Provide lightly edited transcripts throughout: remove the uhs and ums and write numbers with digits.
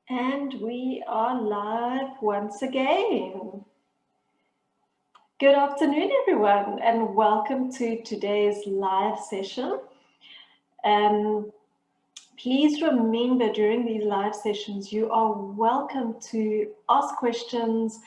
And we are live once again. Good afternoon, everyone, and welcome to today's live session. Please remember during these live sessions, you are welcome to ask questions.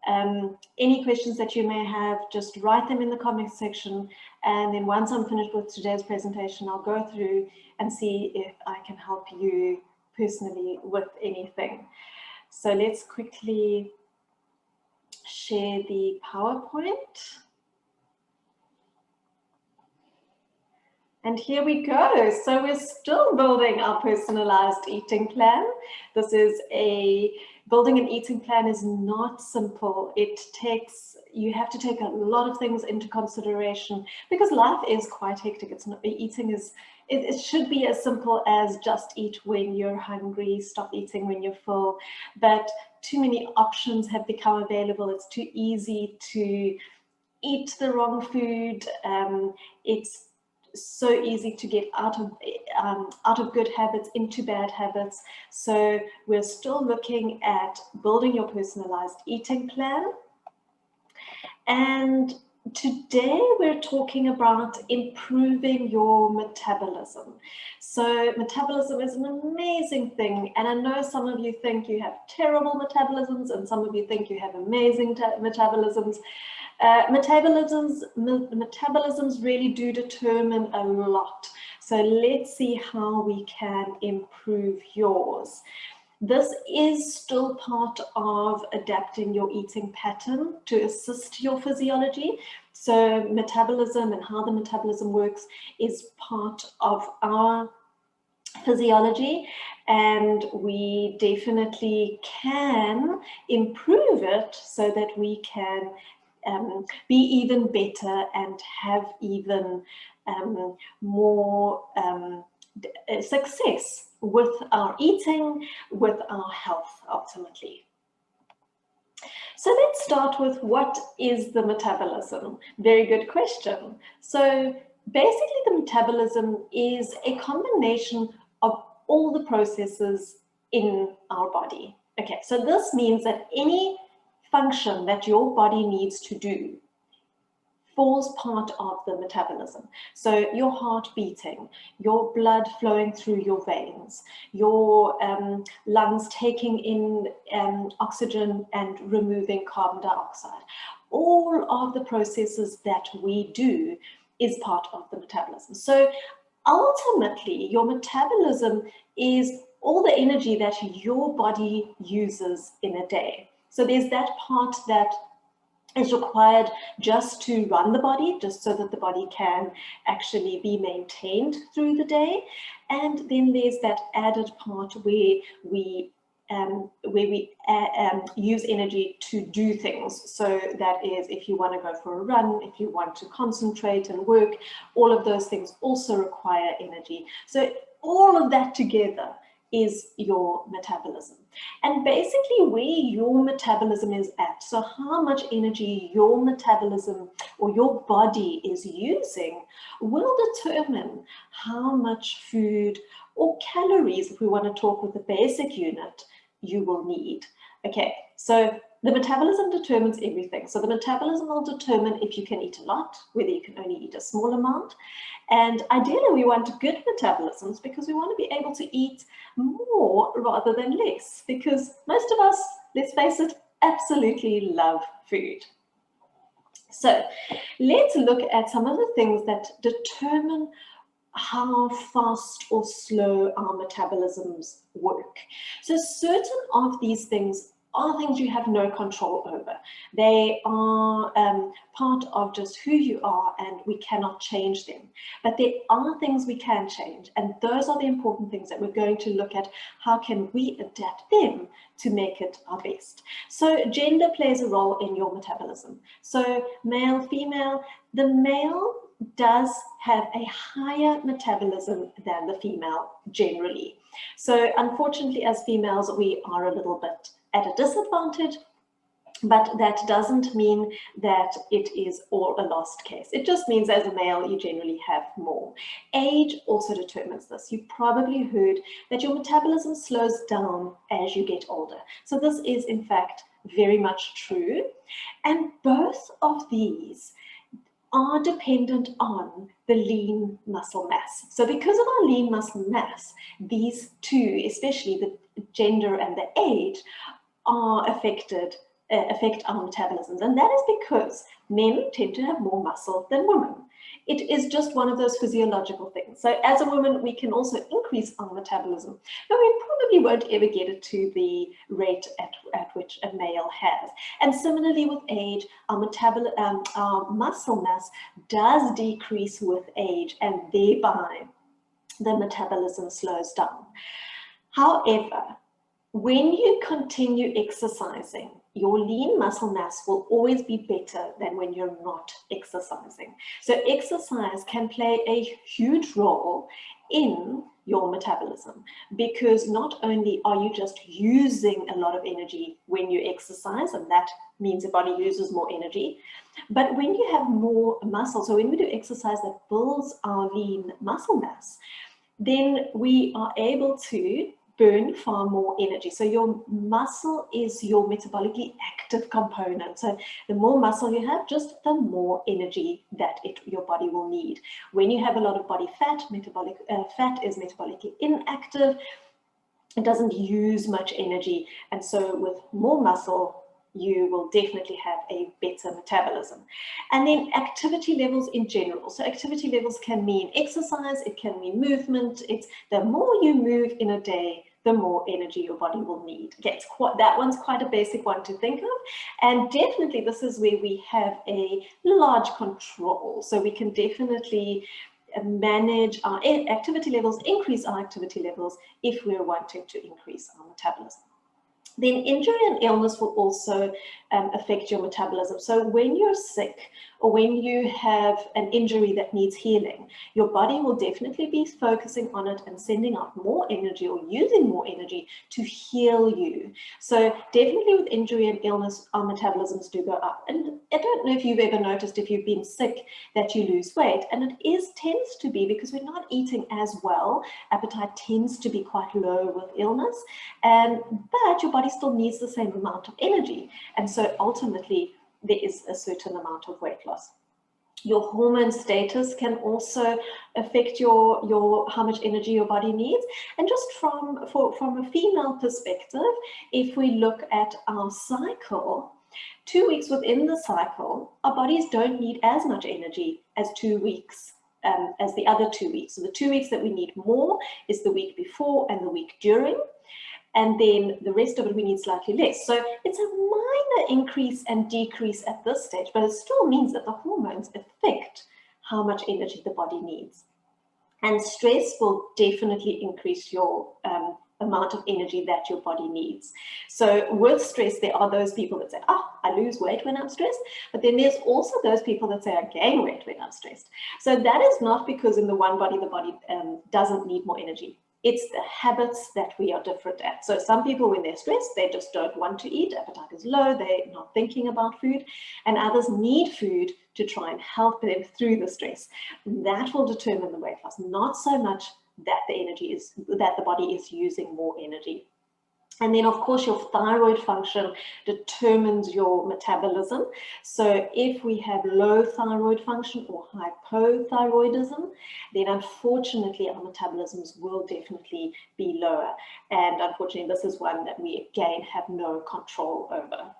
Any questions that you may have, just write them in the comment section. And then once I'm finished with today's presentation, I'll go through and see if I can help you personally with anything. So let's quickly share the PowerPoint. And here we go. So we're still building our personalized eating plan. Building an eating plan is not simple. You have to take a lot of things into consideration because life is quite hectic. It should be as simple as just eat when you're hungry, stop eating when you're full. But too many options have become available. It's too easy to eat the wrong food. It's so easy to get out of good habits into bad habits. So we're still looking at building your personalized eating plan. And today we're talking about improving your metabolism. So metabolism is an amazing thing. And I know some of you think you have terrible metabolisms and some of you think you have amazing metabolisms. Metabolisms really do determine a lot. So let's see how we can improve yours. This is still part of adapting your eating pattern to assist your physiology. So metabolism and how the metabolism works is part of our physiology, and we definitely can improve it so that we can be even better and have even more success with our eating, with our health ultimately. So let's start with what is the metabolism? Very good question. So basically the metabolism is a combination of all the processes in our body. Okay, so this means that any function that your body needs to do falls part of the metabolism. So your heart beating, your blood flowing through your veins, your lungs taking in oxygen and removing carbon dioxide. All of the processes that we do is part of the metabolism. So ultimately, your metabolism is all the energy that your body uses in a day. So there's that part that is required just to run the body, just so that the body can actually be maintained through the day. And then there's that added part where we use energy to do things. So that is if you want to go for a run, if you want to concentrate and work, all of those things also require energy. So all of that together is your metabolism. And basically where your metabolism is at, so how much energy your metabolism or your body is using will determine how much food or calories, if we want to talk with the basic unit, you will need. Okay, so the metabolism determines everything. So the metabolism will determine if you can eat a lot, whether you can only eat a small amount. And ideally, we want good metabolisms because we want to be able to eat more rather than less, because most of us, let's face it, absolutely love food. So let's look at some of the things that determine how fast or slow our metabolisms work. So certain of these things are things you have no control over. They are part of just who you are, and we cannot change them. But there are things we can change, and those are the important things that we're going to look at. How can we adapt them to make it our best? So gender plays a role in your metabolism. So male, female, the male does have a higher metabolism than the female generally. So unfortunately, as females, we are a little bit at a disadvantage But that doesn't mean that it is all a lost case. It just means as a male, you generally have more. Age also determines this. You probably heard that your metabolism slows down as you get older. So this is in fact very much true. And both of these are dependent on the lean muscle mass. So because of our lean muscle mass, these two, especially the gender and the age, are affect our metabolisms. And that is because men tend to have more muscle than women. It is just one of those physiological things. So as a woman, we can also increase our metabolism, but we probably won't ever get it to the rate at which a male has. And similarly with age, our muscle mass does decrease with age, and thereby the metabolism slows down. However, when you continue exercising, your lean muscle mass will always be better than when you're not exercising. So exercise can play a huge role in your metabolism, because not only are you just using a lot of energy when you exercise, and that means your body uses more energy, but when you have more muscle, so when we do exercise that builds our lean muscle mass, then we are able to burn far more energy. So your muscle is your metabolically active component. So the more muscle you have, just the more energy that your body will need. When you have a lot of body fat, fat is metabolically inactive. It doesn't use much energy. And so with more muscle, you will definitely have a better metabolism. And then activity levels in general. So activity levels can mean exercise, it can mean movement. It's the more you move in a day, the more energy your body will need. Okay, that one's quite a basic one to think of. And definitely this is where we have a large control. So we can definitely manage our activity levels, increase our activity levels if we're wanting to increase our metabolism. Then injury and illness will also affect your metabolism. So when you're sick or when you have an injury that needs healing, your body will definitely be focusing on it and sending out more energy or using more energy to heal you. So definitely with injury and illness, our metabolisms do go up. And I don't know if you've ever noticed, if you've been sick, that you lose weight. And it tends to be because we're not eating as well. Appetite tends to be quite low with illness, but your body still needs the same amount of energy. And so ultimately, there is a certain amount of weight loss. Your hormone status can also affect how much energy your body needs. And just from a female perspective, if we look at our cycle, 2 weeks within the cycle, our bodies don't need as much energy as 2 weeks. As the other 2 weeks. So the 2 weeks that we need more is the week before and the week during. And then the rest of it we need slightly less. So it's a minor increase and decrease at this stage, but it still means that the hormones affect how much energy the body needs. And stress will definitely increase your amount of energy that your body needs. So with stress, there are those people that say, I lose weight when I'm stressed, but then there's also those people that say I gain weight when I'm stressed. So that is not because in the one body, the body doesn't need more energy. It's the habits that we are different at. So some people, when they're stressed, they just don't want to eat. Appetite is low. They're not thinking about food. And others need food to try and help them through the stress. That will determine the weight loss, not so much that the body is using more energy. And then, of course, your thyroid function determines your metabolism. So if we have low thyroid function or hypothyroidism, then unfortunately our metabolisms will definitely be lower. And unfortunately, this is one that we, again, have no control over.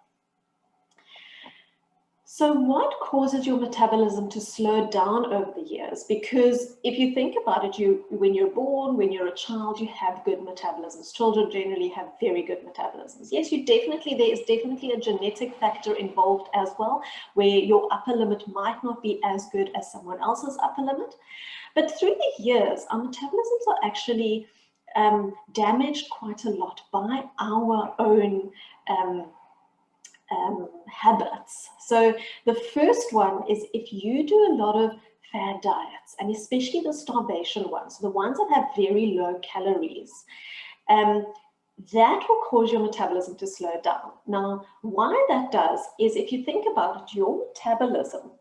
So what causes your metabolism to slow down over the years? Because if you think about it, when you're born, when you're a child, you have good metabolisms. Children generally have very good metabolisms. Yes, there is definitely a genetic factor involved as well, where your upper limit might not be as good as someone else's upper limit. But through the years, our metabolisms are actually damaged quite a lot by our own habits. So the first one is if you do a lot of fad diets, and especially the starvation ones, the ones that have very low calories, that will cause your metabolism to slow down. Now, why that does is, if you think about it, your metabolism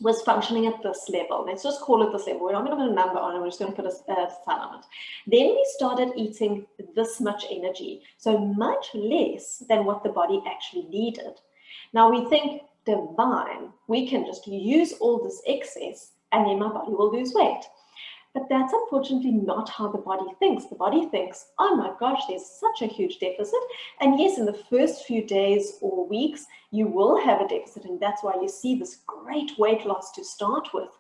was functioning at this level. Let's just call it this level. We're not going to put a number on it. We're just going to put a sign on it. Then we started eating this much energy, so much less than what the body actually needed. Now we think, divine, we can just use all this excess and then my body will lose weight. But that's unfortunately not how the body thinks. The body thinks, oh my gosh, there's such a huge deficit. And yes, in the first few days or weeks, you will have a deficit. And that's why you see this great weight loss to start with.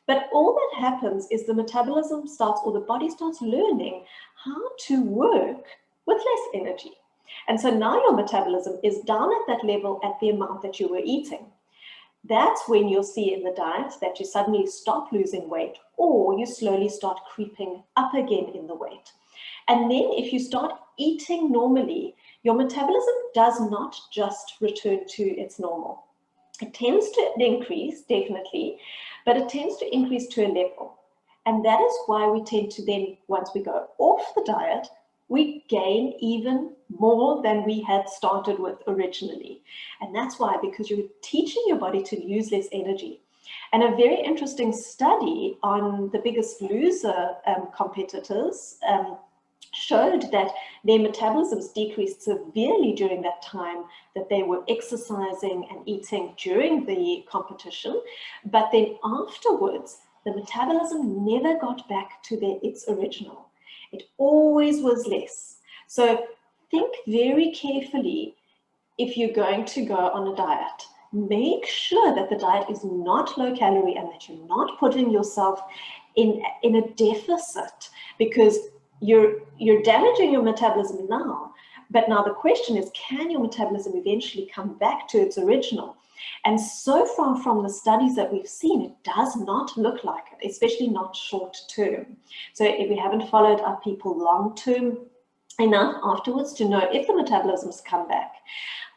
But all that happens is the metabolism starts, or the body starts learning how to work with less energy. And so now your metabolism is down at that level at the amount that you were eating. That's when you'll see in the diet that you suddenly stop losing weight, or you slowly start creeping up again in the weight. And then if you start eating normally, your metabolism does not just return to its normal. It tends to increase, definitely, but it tends to increase to a level. And that is why we tend to then, once we go off the diet, we gain even more than we had started with originally. And that's why, because you're teaching your body to use less energy. And a very interesting study on the Biggest Loser competitors showed that their metabolisms decreased severely during that time that they were exercising and eating during the competition. But then afterwards, the metabolism never got back to its original. It always was less. So think very carefully if you're going to go on a diet. Make sure that the diet is not low calorie and that you're not putting yourself in a deficit, because you're damaging your metabolism now. But now the question is, can your metabolism eventually come back to its original? And so far from the studies that we've seen, it does not look like it, especially not short term. So if we haven't followed up people long term enough afterwards to know if the metabolisms come back,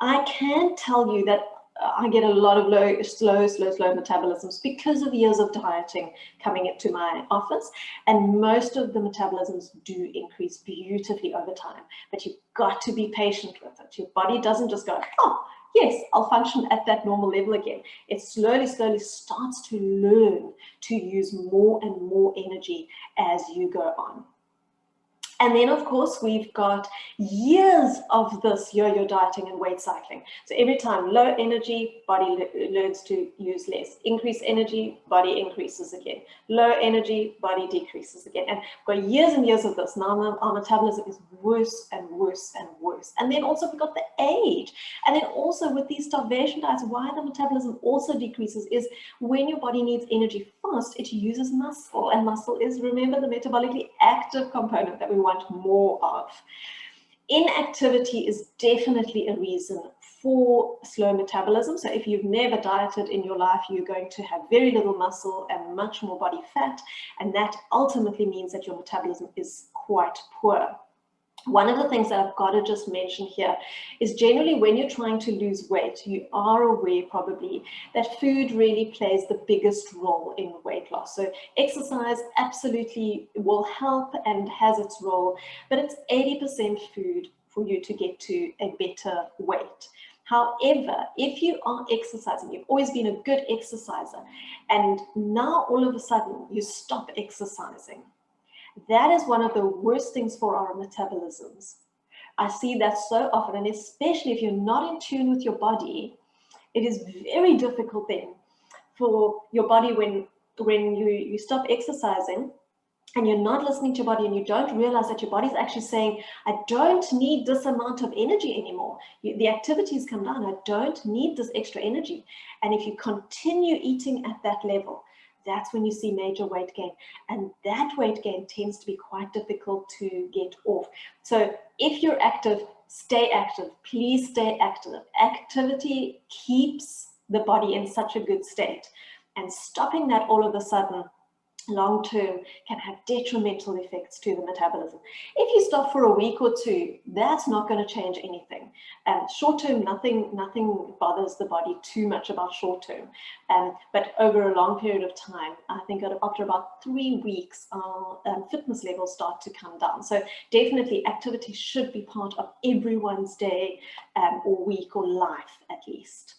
I can tell you that I get a lot of slow metabolisms because of years of dieting coming into my office. And most of the metabolisms do increase beautifully over time. But you've got to be patient with it. Your body doesn't just go, oh, yes, I'll function at that normal level again. It slowly starts to learn to use more and more energy as you go on. And then, of course, we've got years of this yo-yo dieting and weight cycling. So every time low energy, body learns to use less. Increased energy, body increases again. Low energy, body decreases again. And we've got years and years of this. Now our metabolism is worse and worse and worse. And then also we've got the age. And then also with these starvation diets, why the metabolism also decreases is when your body needs energy fast, it uses muscle. And muscle is, remember, the metabolically active component that we want more of. Inactivity is definitely a reason for slow metabolism. So if you've never dieted in your life, you're going to have very little muscle and much more body fat, and that ultimately means that your metabolism is quite poor. One of the things that I've got to just mention here is generally when you're trying to lose weight, you are aware probably that food really plays the biggest role in weight loss. So exercise absolutely will help and has its role, but it's 80% food for you to get to a better weight. However, if you are exercising, you've always been a good exerciser, and now all of a sudden you stop exercising, that is one of the worst things for our metabolisms. I see that so often, and especially if you're not in tune with your body, it is very difficult then for your body when you stop exercising and you're not listening to your body and you don't realize that your body's actually saying, I don't need this amount of energy anymore. The activities come down. I don't need this extra energy. And if you continue eating at that level, that's when you see major weight gain. And that weight gain tends to be quite difficult to get off. So if you're active, stay active. Please stay active. Activity keeps the body in such a good state. And stopping that all of a sudden long term can have detrimental effects to the metabolism. If you stop for a week or two, that's not going to change anything. Short term, nothing bothers the body too much about short term. But over a long period of time, I think after about 3 weeks, our fitness levels start to come down. So definitely activity should be part of everyone's day or week or life at least.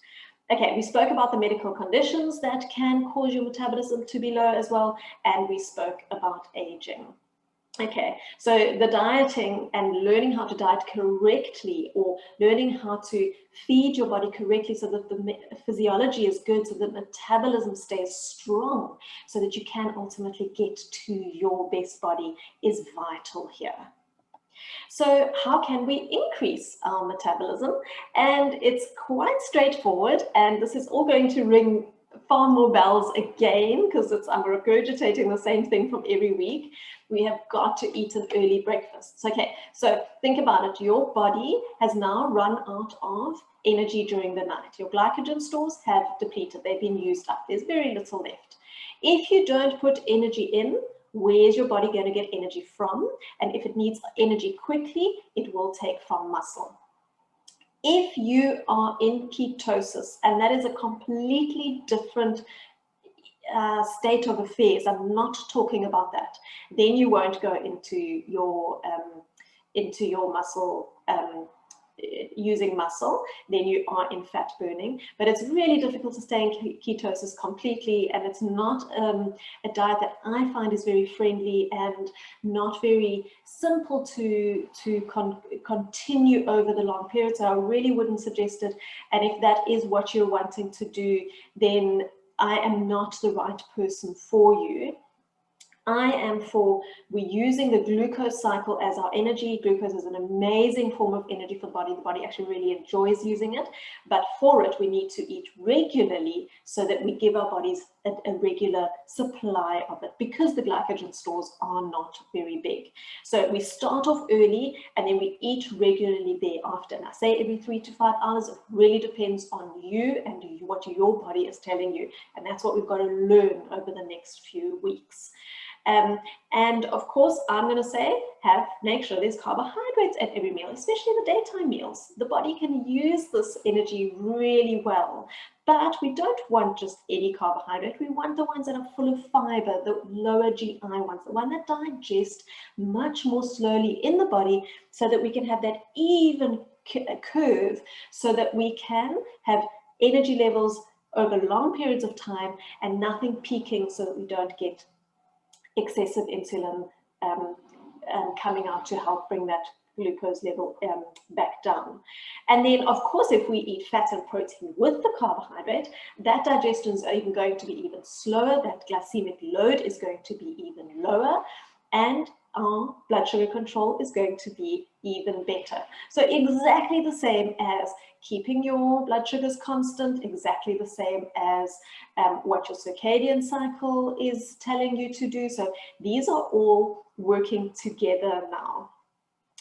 Okay, we spoke about the medical conditions that can cause your metabolism to be low as well, and we spoke about aging. Okay, so the dieting and learning how to diet correctly, or learning how to feed your body correctly so that the physiology is good, so that metabolism stays strong, so that you can ultimately get to your best body, is vital here. So how can we increase our metabolism? And it's quite straightforward, and this is all going to ring far more bells again, because I'm regurgitating the same thing from every week. We have got to eat an early breakfast. Okay, so think about it. Your body has now run out of energy during the night. Your glycogen stores have depleted. They've been used up. There's very little left. If you don't put energy in, where's your body going to get energy from? And if it needs energy quickly, it will take from muscle. If you are in ketosis, and that is a completely different state of affairs, I'm not talking about that, then you won't go into your muscle, using muscle, then you are in fat burning. But it's really difficult to stay in ketosis completely, and it's not a diet that I find is very friendly and not very simple to continue over the long period. So I really wouldn't suggest it, and if that is what you're wanting to do, then I am not the right person for you. I am for, we're using the glucose cycle as our energy. Glucose is an amazing form of energy for the body. The body actually really enjoys using it, but for it, we need to eat regularly so that we give our bodies a regular supply of it, because the glycogen stores are not very big. So we start off early and then we eat regularly thereafter. And I say every 3 to 5 hours. It really depends on you and what your body is telling you. And that's what we've got to learn over the next few weeks. And of course, I'm going to say, make sure there's carbohydrates at every meal, especially the daytime meals. The body can use this energy really well, but we don't want just any carbohydrate. We want the ones that are full of fiber, the lower GI ones, the one that digest much more slowly in the body, so that we can have that even curve, so that we can have energy levels over long periods of time and nothing peaking, so that we don't get excessive insulin coming out to help bring that glucose level back down. And then, of course, if we eat fat and protein with the carbohydrate, that digestion is even going to be even slower, that glycemic load is going to be even lower, and our blood sugar control is going to be even better. So exactly the same as keeping your blood sugars constant, exactly the same as what your circadian cycle is telling you to do. So these are all working together now.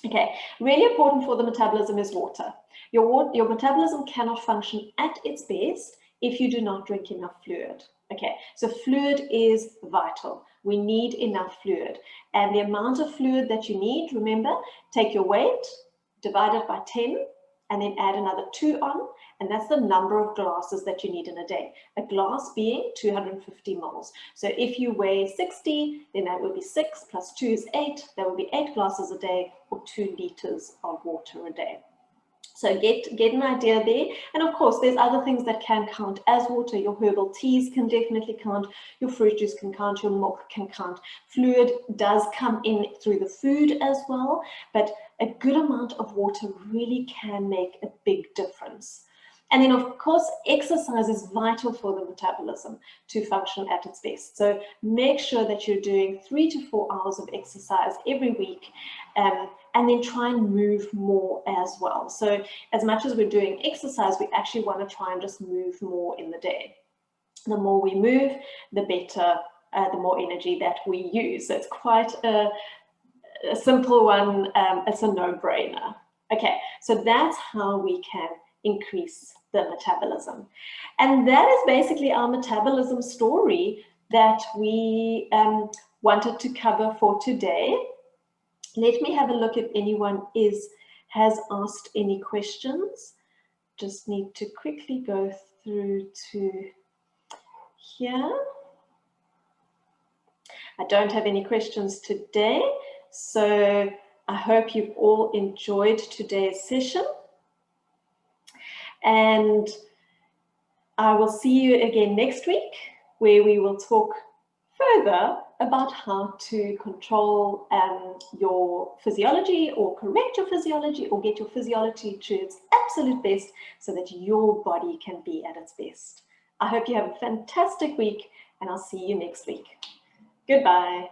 Okay, really important for the metabolism is water. Your metabolism cannot function at its best if you do not drink enough fluid. Okay, so fluid is vital. We need enough fluid. And the amount of fluid that you need, remember, take your weight, divide it by 10, and then add another 2 on, and that's the number of glasses that you need in a day. A glass being 250 mils. So if you weigh 60, then that would be 6 plus 2 is 8. That would be 8 glasses a day, or 2 liters of water a day. So get an idea there. And of course, there's other things that can count as water. Your herbal teas can definitely count. Your fruit juice can count. Your milk can count. Fluid does come in through the food as well, but a good amount of water really can make a big difference. And then, of course, exercise is vital for the metabolism to function at its best. So make sure that you're doing 3 to 4 hours of exercise every week, and then try and move more as well. So as much as we're doing exercise, we actually want to try and just move more in the day. The more we move, the better, the more energy that we use. So it's quite a simple one. It's a no-brainer. Okay, so that's how we can increase the metabolism. And that is basically our metabolism story that we wanted to cover for today. Let me have a look if anyone has asked any questions. Just need to quickly go through to here. I don't have any questions today, so I hope you've all enjoyed today's session. And I will see you again next week, where we will talk further about how to control your physiology, or correct your physiology, or get your physiology to its absolute best so that your body can be at its best. I hope you have a fantastic week, and I'll see you next week. Goodbye.